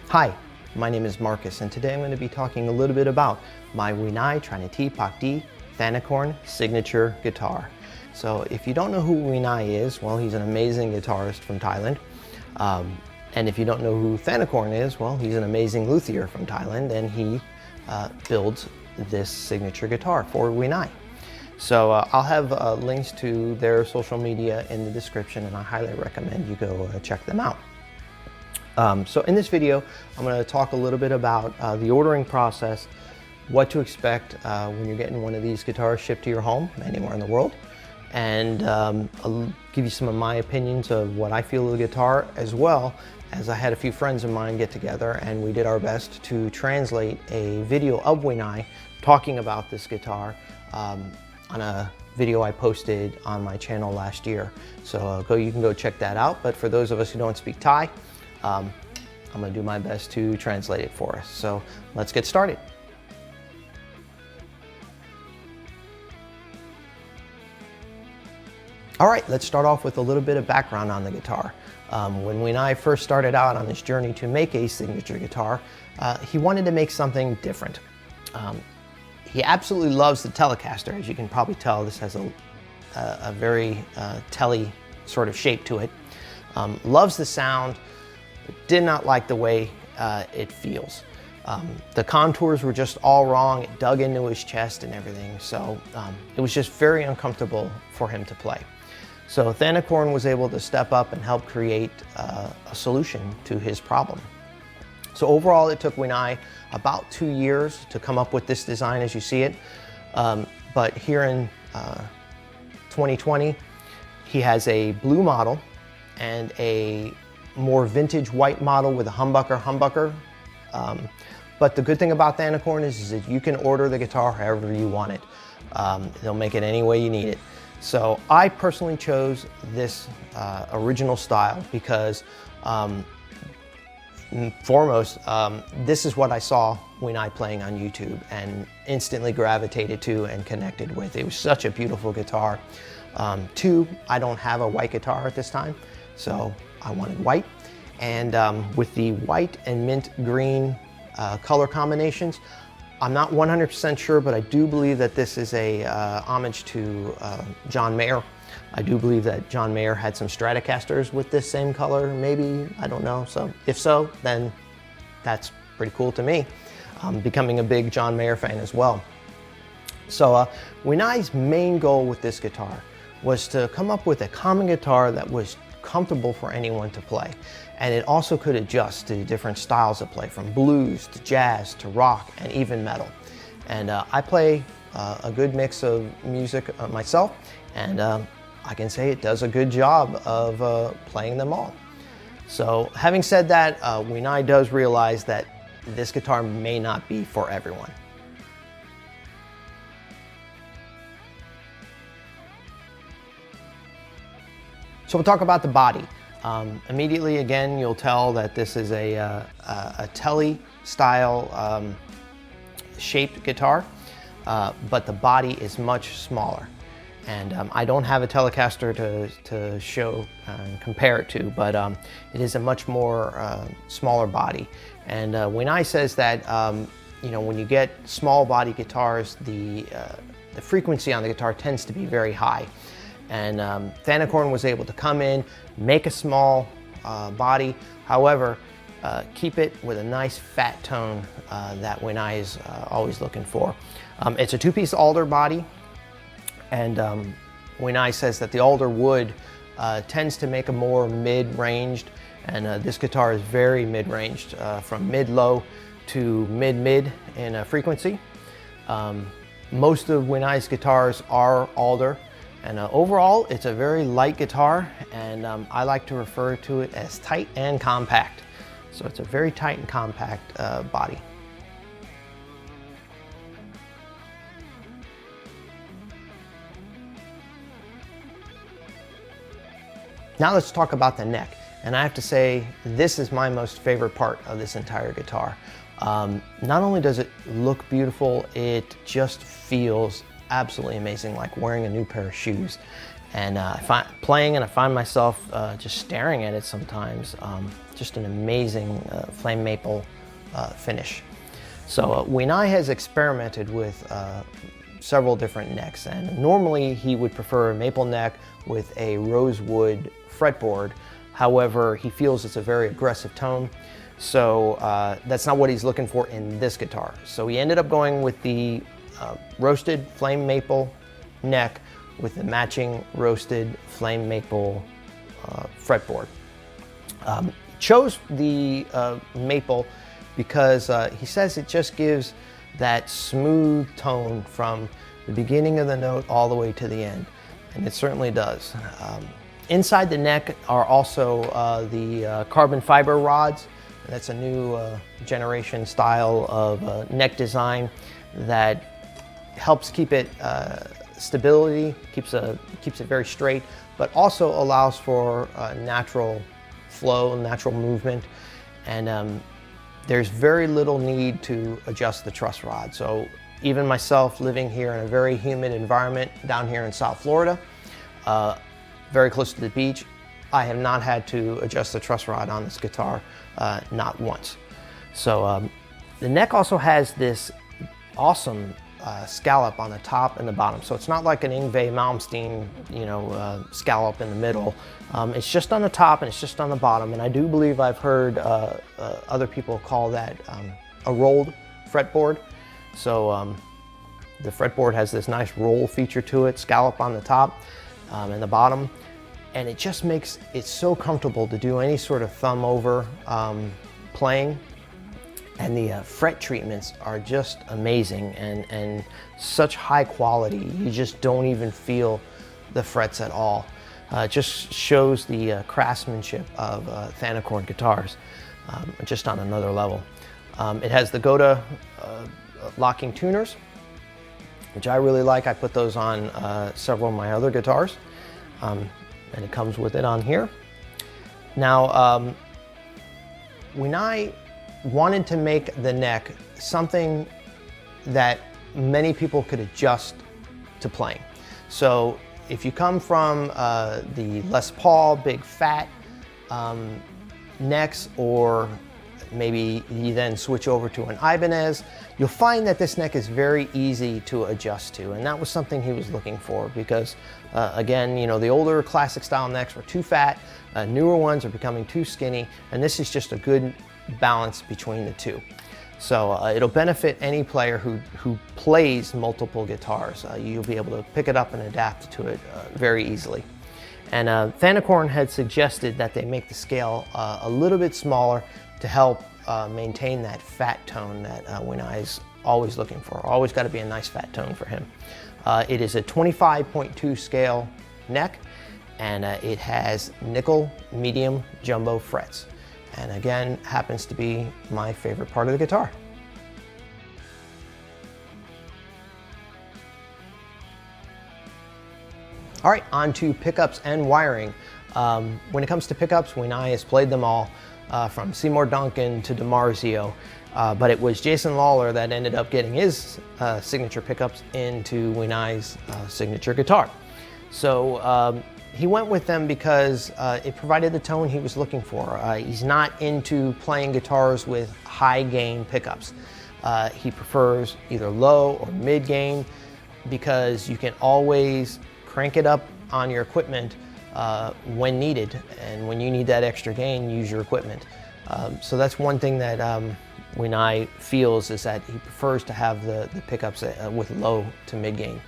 Hi, my name is Marcus, and today I'm going to be talking a little bit about my Vinai Trinity Pak D Thanakorn signature guitar. So if you don't know who Vinai is, well, he's an amazing guitarist from Thailand. And if you don't know who Thanakorn is, well, he's an amazing luthier from Thailand, and he builds this signature guitar for Vinai. So I'll have links to their social media in the description, and I highly recommend you go check them out. So in this video, I'm going to talk a little bit about the ordering process, what to expect when you're getting one of these guitars shipped to your home anywhere in the world, and I'll give you some of my opinions of what I feel of the guitar, as well as I had a few friends of mine get together and we did our best to translate a video of Vinai talking about this guitar on a video I posted on my channel last year. So you can go check that out. But for those of us who don't speak Thai, I'm going to do my best to translate it for us. So let's get started. All right, let's start off with a little bit of background on the guitar. When Vinai first started out on this journey to make a signature guitar, he wanted to make something different. He absolutely loves the Telecaster. As you can probably tell, this has a very telly sort of shape to it. Loves the sound. Did not like the way it feels. The contours were just all wrong. It dug into his chest and everything. So it was just very uncomfortable for him to play. So Thanakorn was able to step up and help create a solution to his problem. So overall, it took Vinai about 2 years to come up with this design as you see it. But here in 2020, he has a blue model and a more vintage white model with a humbucker. But the good thing about Thanakorn is that you can order the guitar however you want it. They'll make it any way you need it. So I personally chose this original style because foremost, this is what I saw Vinai playing on YouTube and instantly gravitated to and connected with. It was such a beautiful guitar. Two, I don't have a white guitar at this time, so I wanted white. And with the white and mint green color combinations, I'm not 100% sure, but I do believe that this is a homage to John Mayer. I do believe that John Mayer had some Stratocasters with this same color, maybe, I don't know. So if so, then that's pretty cool to me. I'm becoming a big John Mayer fan as well. So Vinai's main goal with this guitar was to come up with a common guitar that was comfortable for anyone to play. And it also could adjust to different styles of play, from blues to jazz to rock and even metal. And I play a good mix of music myself, and I can say it does a good job of playing them all. So having said that, Vinai does realize that this guitar may not be for everyone. So we'll talk about the body. Immediately, again, you'll tell that this is a telly style shaped guitar, but the body is much smaller. And I don't have a Telecaster to show and compare it to, but it is a much more smaller body. And Vinai says that you know, when you get small body guitars, the frequency on the guitar tends to be very high. And Thanakorn was able to come in, make a small body, however, keep it with a nice fat tone that Vinai is always looking for. It's a two-piece alder body, and Vinai says that the alder wood tends to make a more mid-ranged, and this guitar is very mid-ranged, from mid-low to mid-mid in frequency. Most of Vinai's guitars are alder. And overall, it's a very light guitar, and I like to refer to it as tight and compact. So it's a very tight and compact body. Now let's talk about the neck. And I have to say, this is my most favorite part of this entire guitar. Not only does it look beautiful, it just feels absolutely amazing, like wearing a new pair of shoes. And playing, and I find myself just staring at it sometimes. Just an amazing flame maple finish. So Vinai has experimented with several different necks, and normally he would prefer a maple neck with a rosewood fretboard. However, he feels it's a very aggressive tone, so that's not what he's looking for in this guitar. So he ended up going with the roasted flame maple neck with the matching roasted flame maple fretboard. Chose the maple because he says it just gives that smooth tone from the beginning of the note all the way to the end, and it certainly does. Inside the neck are also the carbon fiber rods. That's a new generation style of neck design that helps keep it stability, keeps it very straight, but also allows for natural flow, natural movement, and there's very little need to adjust the truss rod. So even myself, living here in a very humid environment down here in South Florida, very close to the beach, I have not had to adjust the truss rod on this guitar, not once. So the neck also has this awesome scallop on the top and the bottom. So it's not like an Yngwie Malmsteen, scallop in the middle. It's just on the top and it's just on the bottom. And I do believe I've heard other people call that a rolled fretboard. So the fretboard has this nice roll feature to it, scallop on the top and the bottom. And it just makes it so comfortable to do any sort of thumb over playing. And the fret treatments are just amazing and such high quality. You just don't even feel the frets at all. It just shows the craftsmanship of Thanakorn guitars, just on another level. It has the Goda locking tuners, which I really like. I put those on several of my other guitars, and it comes with it on here. Now, Vinai wanted to make the neck something that many people could adjust to playing. So if you come from the Les Paul big fat necks, or maybe you then switch over to an Ibanez, you'll find that this neck is very easy to adjust to, and that was something he was looking for because again, the older classic style necks were too fat, newer ones are becoming too skinny, and this is just a good balance between the two. So it'll benefit any player who plays multiple guitars. You'll be able to pick it up and adapt to it very easily. And Thanakorn had suggested that they make the scale a little bit smaller to help maintain that fat tone that Vinai is always looking for. Always got to be a nice fat tone for him. It is a 25.2 scale neck, and it has nickel medium jumbo frets. And again, happens to be my favorite part of the guitar. All right, on to pickups and wiring. When it comes to pickups, Vinai has played them all, from Seymour Duncan to DiMarzio, but it was Jason Lawler that ended up getting his signature pickups into Vinai's signature guitar. So he went with them because it provided the tone he was looking for. He's not into playing guitars with high gain pickups. He prefers either low or mid gain because you can always crank it up on your equipment when needed, and when you need that extra gain, use your equipment. So that's one thing that Vinai feels, is that he prefers to have the pickups with low to mid gain.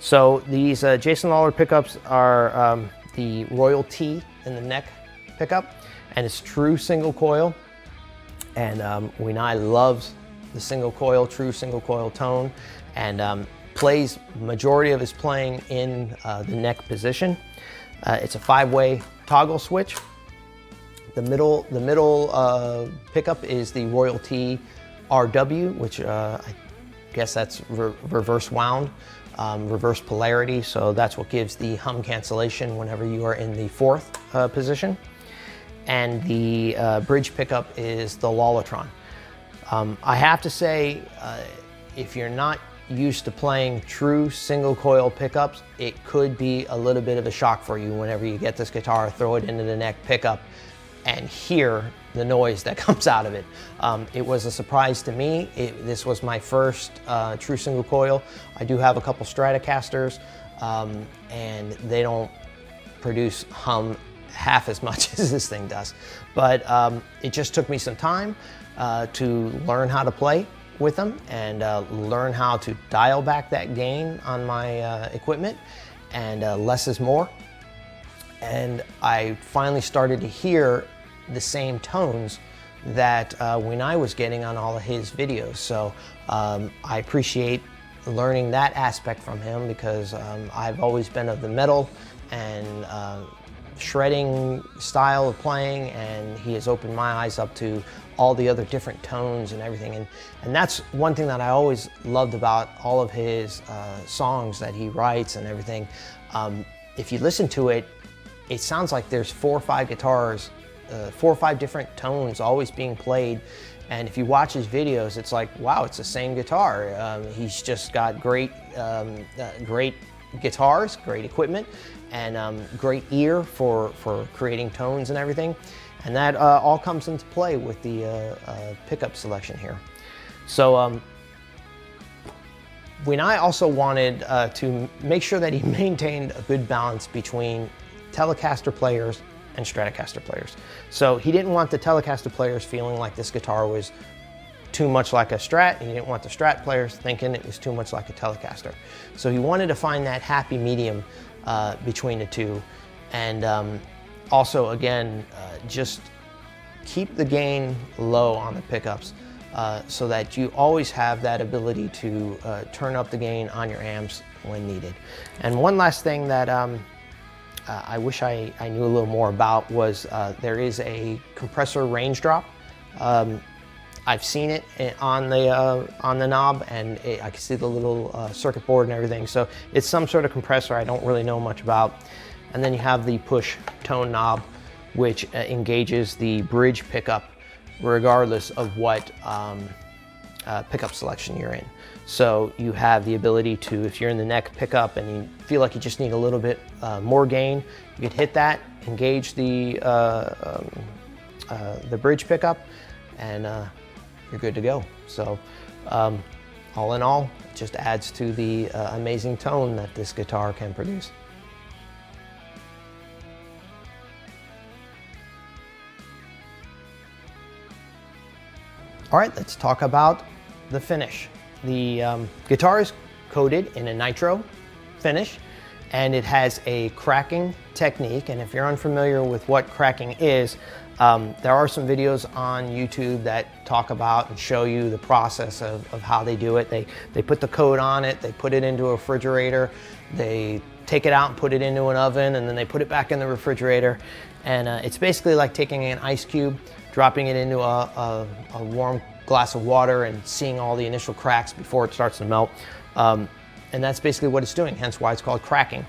So these Jason Lawler pickups are the Royal T in the neck pickup, and it's true single coil. And Vinai loves the single coil, true single coil tone, and plays majority of his playing in the neck position. It's a 5-way toggle switch. The middle pickup is the Royal T RW, which I guess that's reverse wound. Reverse polarity, so that's what gives the hum cancellation whenever you are in the 4th position. And the bridge pickup is the Lawlertron. I have to say, if you're not used to playing true single coil pickups, it could be a little bit of a shock for you whenever you get this guitar, throw it into the neck pickup, and hear the noise that comes out of it. It was a surprise to me. This was my first true single coil. I do have a couple Stratocasters, and they don't produce hum half as much as this thing does. But it just took me some time to learn how to play with them and learn how to dial back that gain on my equipment, and less is more. And I finally started to hear the same tones that Vinai was getting on all of his videos. So I appreciate learning that aspect from him, because I've always been of the metal and shredding style of playing, and he has opened my eyes up to all the other different tones and everything. And that's one thing that I always loved about all of his songs that he writes and everything. If you listen to it, it sounds like there's 4 or 5 guitars, 4 or 5 different tones always being played. And if you watch his videos, it's like, wow, it's the same guitar. He's just got great guitars, great equipment, and great ear for creating tones and everything. And that all comes into play with the pickup selection here. So Vinai also wanted to make sure that he maintained a good balance between Telecaster players and Stratocaster players. So he didn't want the Telecaster players feeling like this guitar was too much like a Strat, and he didn't want the Strat players thinking it was too much like a Telecaster. So he wanted to find that happy medium between the two, and also, again, just keep the gain low on the pickups so that you always have that ability to turn up the gain on your amps when needed. And one last thing that I wish I knew a little more about was there is a compressor range drop. I've seen it on the knob, and I can see the little circuit board and everything. So it's some sort of compressor I don't really know much about. And then you have the push tone knob, which engages the bridge pickup regardless of what pickup selection you're in. So you have the ability to, if you're in the neck pickup and you feel like you just need a little bit more gain, you could hit that, engage the bridge pickup, and you're good to go. So all in all, it just adds to the amazing tone that this guitar can produce. All right, let's talk about the finish. The guitar is coated in a Nitro finish, and it has a cracking technique. And if you're unfamiliar with what cracking is, there are some videos on YouTube that talk about and show you the process of how they do it. They put the coat on it, they put it into a refrigerator, they take it out and put it into an oven, and then they put it back in the refrigerator. And it's basically like taking an ice cube, dropping it into a warm glass of water and seeing all the initial cracks before it starts to melt. And that's basically what it's doing, hence why it's called cracking.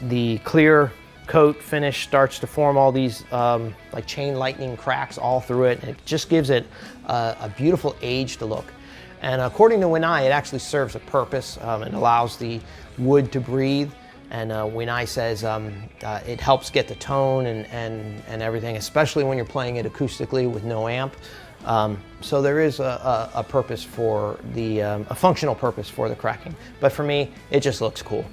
The clear coat finish starts to form all these like chain lightning cracks all through it, and it just gives it a beautiful aged look. And according to Vinai, it actually serves a purpose. It allows the wood to breathe. And Vinai says it helps get the tone and everything, especially when you're playing it acoustically with no amp. So there is a purpose for a functional purpose for the cracking. But for me, it just looks cool.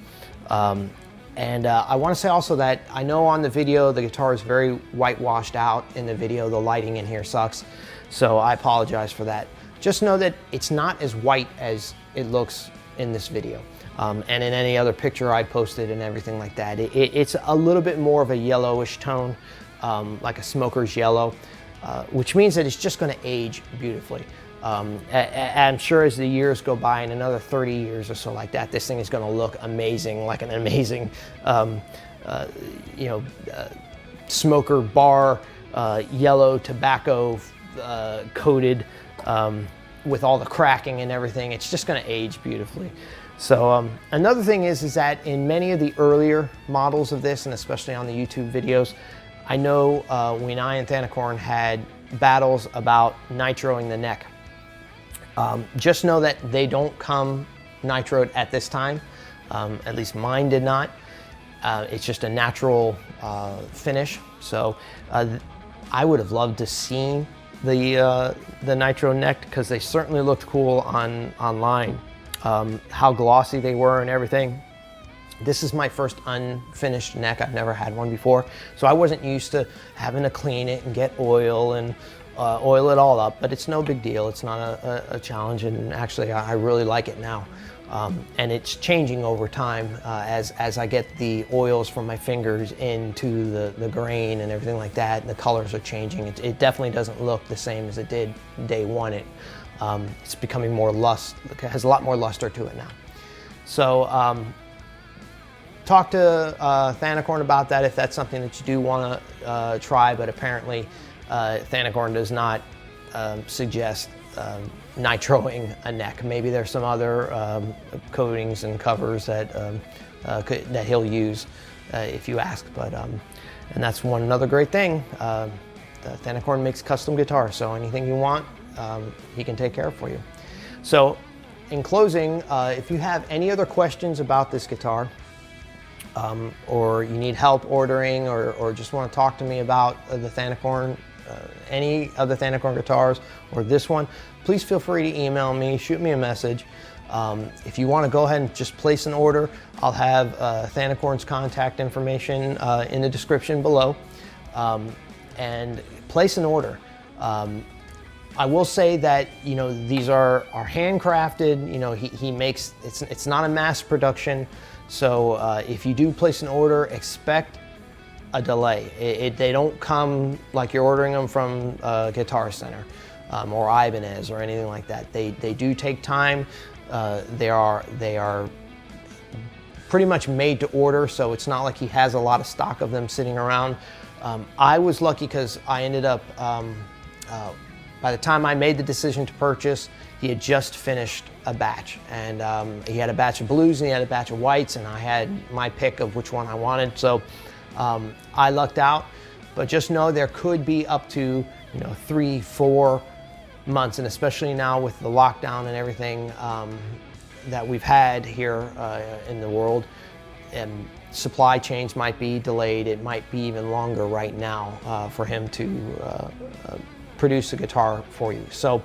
And I want to say also that I know on the video the guitar is very whitewashed out in the video. The lighting in here sucks, so I apologize for that. Just know that it's not as white as it looks in this video. And in any other picture I posted and everything like that. It's a little bit more of a yellowish tone, like a smoker's yellow, which means that it's just going to age beautifully. I'm sure as the years go by, in another 30 years or so like that, this thing is going to look amazing, like an amazing, smoker bar, yellow tobacco coated, with all the cracking and everything. It's just going to age beautifully. So another thing is that in many of the earlier models of this, and especially on the YouTube videos, I know Vinai and Thanakorn had battles about nitroing the neck. Just know that they don't come nitroed at this time. At least mine did not. It's just a natural finish. So I would have loved to see the nitro neck, because they certainly looked cool online. How glossy they were and everything. This is my first unfinished neck. I've never had one before, so I wasn't used to having to clean it and get oil and oil it all up, but it's no big deal. It's not a challenge, and actually I really like it now. And it's changing over time as I get the oils from my fingers into the grain and everything like that, and the colors are changing. It definitely doesn't look the same as it did day one. It's becoming more it has a lot more luster to it now. So talk to Thanakorn about that if that's something that you do want to try, but apparently Thanakorn does not suggest nitroing a neck. Maybe there's some other coatings and covers that that he'll use if you ask. But and that's another great thing. Thanakorn makes custom guitars, so anything you want, he can take care of for you. So in closing, if you have any other questions about this guitar, or you need help ordering, or just want to talk to me about the Thanakorn, any of the Thanakorn guitars or this one, please feel free to email me, shoot me a message. If you want to go ahead and just place an order, I'll have Thanakorn's contact information in the description below, and place an order. I will say that, you know, these are handcrafted. You know, he makes, it's not a mass production. So if you do place an order, expect a delay. They don't come like you're ordering them from Guitar Center or Ibanez or anything like that. They do take time. They are pretty much made to order, so it's not like he has a lot of stock of them sitting around. I was lucky because I ended up, by the time I made the decision to purchase, he had just finished a batch, and he had a batch of blues and he had a batch of whites, and I had my pick of which one I wanted. So I lucked out, but just know there could be up to 3-4 months, and especially now with the lockdown and everything that we've had here in the world, and supply chains might be delayed. It might be even longer right now for him to produce a guitar for you. So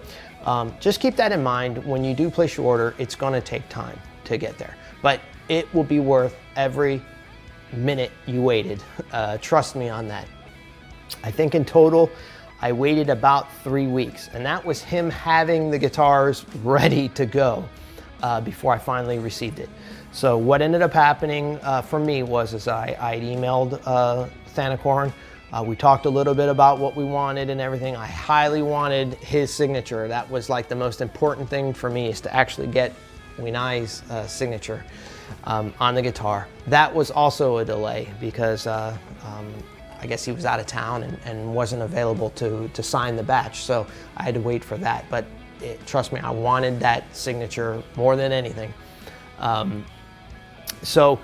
just keep that in mind. When you do place your order, it's going to take time to get there, but it will be worth every minute you waited. Trust me on that. I think in total I waited about 3 weeks, and that was him having the guitars ready to go before I finally received it. So what ended up happening for me was I emailed Thanakorn. We talked a little bit about what we wanted and everything. I highly wanted his signature. That was like the most important thing for me, is to actually get Vinai's signature on the guitar. That was also a delay because I guess he was out of town and wasn't available to sign the batch, so I had to wait for that. But trust me, I wanted that signature more than anything. So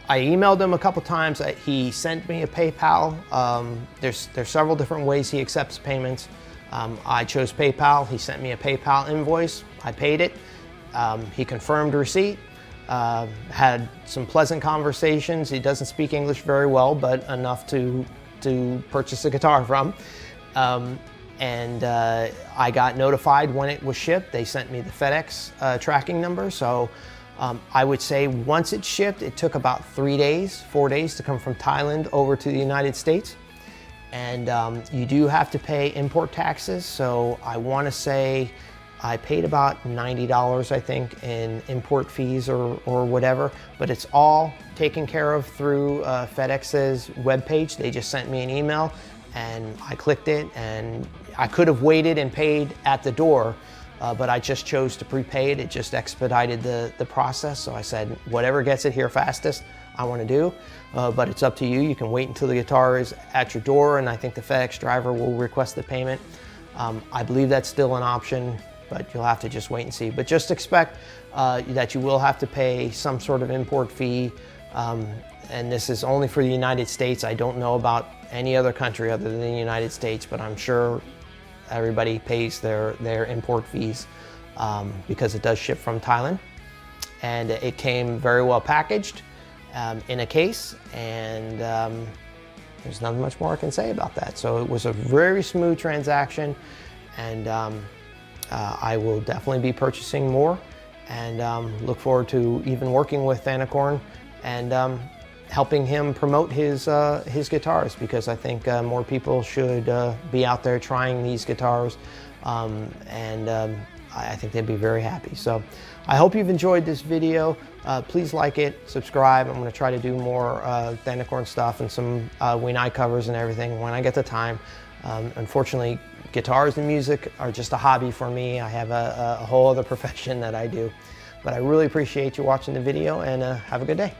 I emailed him a couple times. He sent me a PayPal. There's several different ways he accepts payments. I chose PayPal. He sent me a PayPal invoice. I paid it. He confirmed receipt. Had some pleasant conversations. He doesn't speak English very well, but enough to purchase a guitar from. And I got notified when it was shipped. They sent me the FedEx tracking number. So I would say once it shipped, it took about 4 days to come from Thailand over to the United States. And you do have to pay import taxes. So I want to say I paid about $90, I think, in import fees or whatever, but it's all taken care of through FedEx's webpage. They just sent me an email and I clicked it, and I could have waited and paid at the door, but I just chose to prepay it. It just expedited the process. So I said, whatever gets it here fastest, I want to do, but it's up to you. You can wait until the guitar is at your door, and I think the FedEx driver will request the payment. I believe that's still an option, but you'll have to just wait and see. But just expect that you will have to pay some sort of import fee, and this is only for the United States. I don't know about any other country other than the United States, but I'm sure everybody pays their import fees because it does ship from Thailand. And it came very well packaged in a case, and there's nothing much more I can say about that. So it was a very smooth transaction, and I will definitely be purchasing more, and look forward to even working with Thanakorn and helping him promote his guitars, because I think more people should be out there trying these guitars, and I think they'd be very happy. So I hope you've enjoyed this video. Please like it, subscribe. I'm going to try to do more Thanakorn stuff and some Vinai covers and everything when I get the time. Unfortunately, guitars and music are just a hobby for me. I have a whole other profession that I do. But I really appreciate you watching the video, and have a good day.